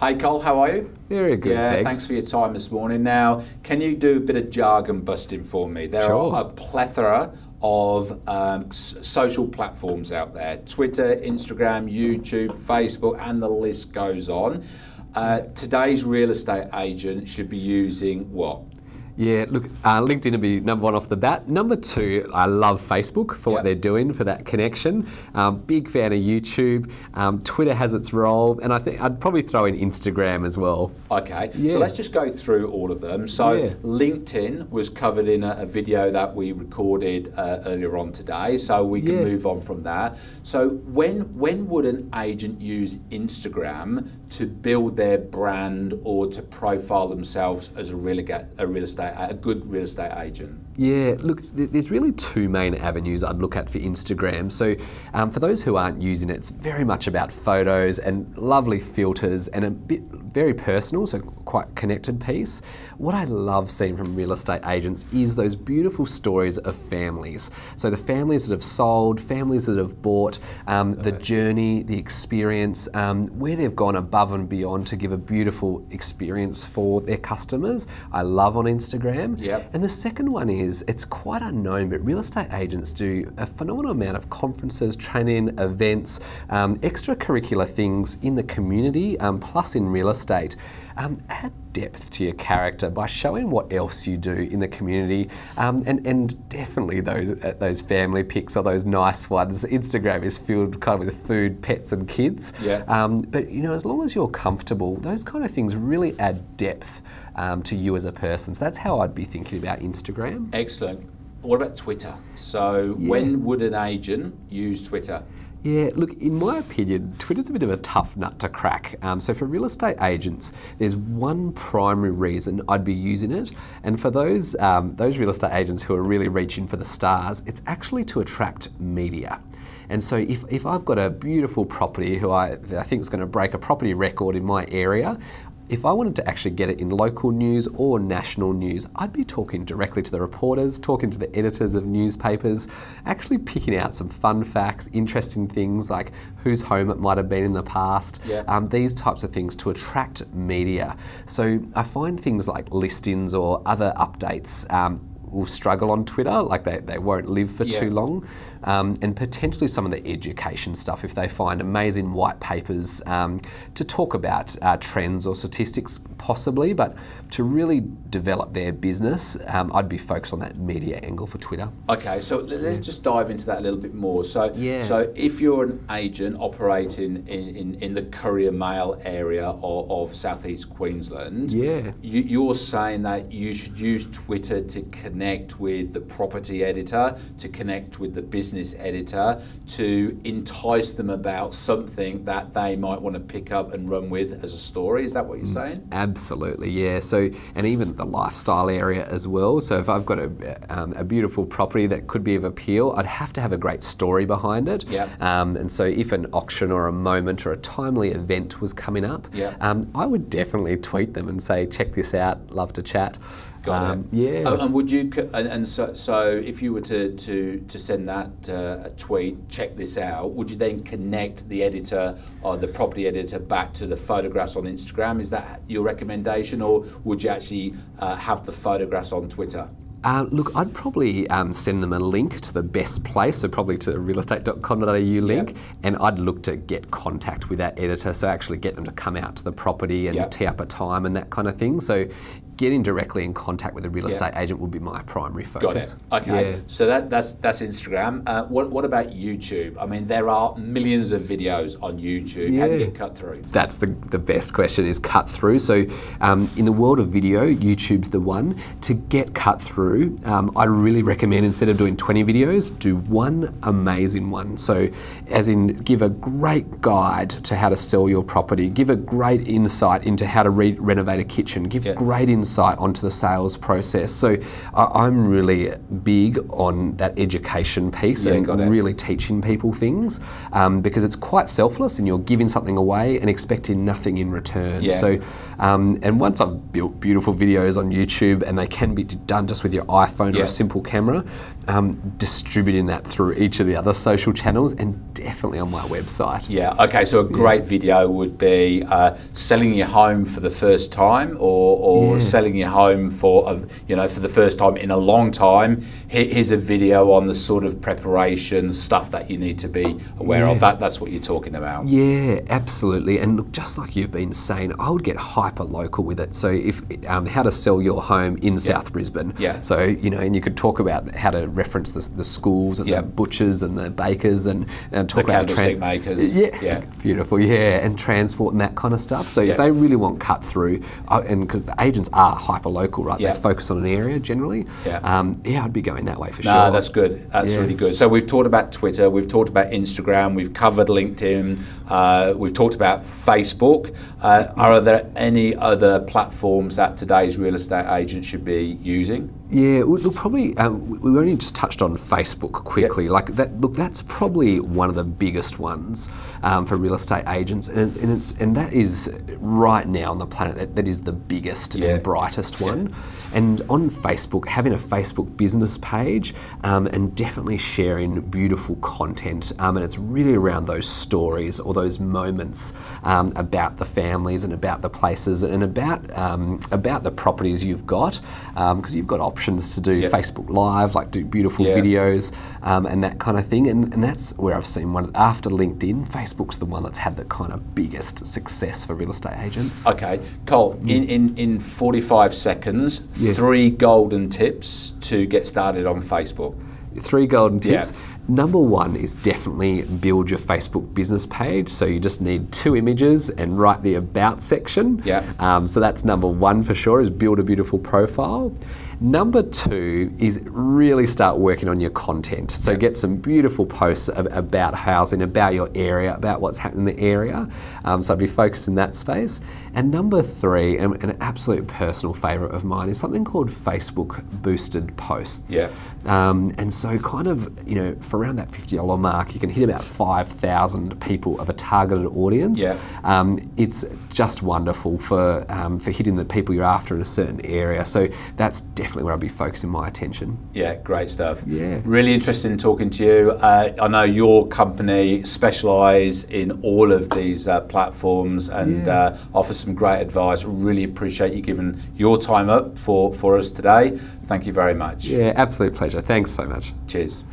Hey Cole, how are you? Very good, thanks for your time this morning. Now, can you do a bit of jargon busting for me? There are a plethora of social platforms out there: Twitter, Instagram, YouTube, Facebook, and the list goes on. Today's real estate agent should be using what? Yeah, look, LinkedIn would be number one off the bat. Number two, I love Facebook for what they're doing for that connection. Big fan of YouTube. Twitter has its role, and I think I'd probably throw in Instagram as well. Okay, so let's just go through all of them. So LinkedIn was covered in a video that we recorded earlier on today, so we can move on from that. So when would an agent use Instagram to build their brand or to profile themselves as a good real estate agent? Yeah, look, there's really two main avenues I'd look at for Instagram. So for those who aren't using it, it's very much about photos and lovely filters and a bit very personal, so quite connected piece. What I love seeing from real estate agents is those beautiful stories of families. So the families that have sold, families that have bought, the journey, the experience, where they've gone above and beyond to give a beautiful experience for their customers. I love on Instagram. And the second one is, it's quite unknown, but real estate agents do a phenomenal amount of conferences, training, events, extracurricular things in the community, plus in real estate. Add depth to your character by showing what else you do in the community, and definitely those family pics are those nice ones. Instagram is filled kind of with food, pets and kids. But you know, as long as you're comfortable, those kind of things really add depth to you as a person. So that's how I'd be thinking about Instagram. Excellent. What about Twitter? So when would an agent use Twitter? Yeah, look, in my opinion, Twitter's a bit of a tough nut to crack. So for real estate agents, there's one primary reason I'd be using it. And for those real estate agents who are really reaching for the stars, it's actually to attract media. And so if I've got a beautiful property who I think is going to break a property record in my area, if I wanted to actually get it in local news or national news, I'd be talking directly to the reporters, talking to the editors of newspapers, actually picking out some fun facts, interesting things like whose home it might have been in the past, these types of things to attract media. So I find things like listings or other updates will struggle on Twitter, like they won't live for too long. And potentially some of the education stuff, if they find amazing white papers to talk about trends or statistics possibly, but to really develop their business, I'd be focused on that media angle for Twitter. Okay, so let's just dive into that a little bit more. So, so if you're an agent operating in the Courier Mail area of Southeast Queensland, you're saying that you should use Twitter to connect with the property editor, to connect with the business editor, to entice them about something that they might want to pick up and run with as a story. Is that what you're saying? Absolutely, yeah. So, and even the lifestyle area as well. So if I've got a beautiful property that could be of appeal, I'd have to have a great story behind it. And so if an auction or a moment or a timely event was coming up, I would definitely tweet them and say, check this out, love to chat. And would you? And so if you were to send that tweet, check this out, would you then connect the editor or the property editor back to the photographs on Instagram? Is that your recommendation, or would you actually have the photographs on Twitter? Look, I'd probably send them a link to the best place, so probably to the realestate.com.au link, and I'd look to get contact with that editor, so actually get them to come out to the property and tee up a time and that kind of thing. So getting directly in contact with a real estate agent would be my primary focus. Got it. Okay. So that's Instagram. What about YouTube? I mean, there are millions of videos on YouTube. How do you get cut through? That's the best question, is cut through. So in the world of video, YouTube's the one. To get cut through, I really recommend, instead of doing 20 videos, do one amazing one. So as in, give a great guide to how to sell your property, give a great insight into how to renovate a kitchen, give great insight onto the sales process. So I'm really big on that education piece and really teaching people things, because it's quite selfless and you're giving something away and expecting nothing in return. So and once I've built beautiful videos on YouTube, and they can be done just with your iPhone or a simple camera, distributing that through each of the other social channels, and definitely on my website. Yeah, okay, so a great video would be selling your home for the first time, or selling your home for, for the first time in a long time. Here's a video on the sort of preparation stuff that you need to be aware of. That's what you're talking about. Yeah, absolutely. And look, just like you've been saying, I would get hyper local with it. So if how to sell your home in South Brisbane. Yeah. So, and you could talk about how to reference the schools and the butchers and the bakers and talk about candlestick makers. Yeah, beautiful. Yeah, and transport and that kind of stuff. So if they really want cut through, and because the agents are hyper local, right? They focus on an area generally. I'd be going that way for sure. No, that's good. That's really good. So we've talked about Twitter, we've talked about Instagram, we've covered LinkedIn, we've talked about Facebook. Are there any other platforms that today's real estate agent should be using? Yeah, we'll probably, we only just touched on Facebook quickly. Like that. Look, that's probably one of the biggest ones for real estate agents, and that is right now on the planet. That is the biggest and brightest one. And on Facebook, having a Facebook business page and definitely sharing beautiful content, and it's really around those stories or those moments about the families and about the places and about the properties you've got, because you've got options to do Facebook Live, like do beautiful videos and that kind of thing. And that's where I've seen one after LinkedIn. Facebook's the one that's had the kind of biggest success for real estate agents. Okay, Cole, in 45 seconds, 3 golden tips to get started on Facebook. 3 golden tips. Number 1 is definitely build your Facebook business page. So you just need 2 images and write the about section. So that's number 1 for sure, is build a beautiful profile. Number 2 is really start working on your content. So get some beautiful posts about housing, about your area, about what's happening in the area. So I'd be focused in that space. And number 3, and an absolute personal favourite of mine, is something called Facebook boosted posts. And so kind of, for around that $50 mark, you can hit about 5,000 people of a targeted audience. It's just wonderful for hitting the people you're after in a certain area. So that's definitely where I'll be focusing my attention. Yeah, great stuff. Really interested in talking to you. I know your company specialise in all of these platforms and offer some great advice. Really appreciate you giving your time up for us today. Thank you very much. Yeah, absolute pleasure. Thanks so much. Cheers.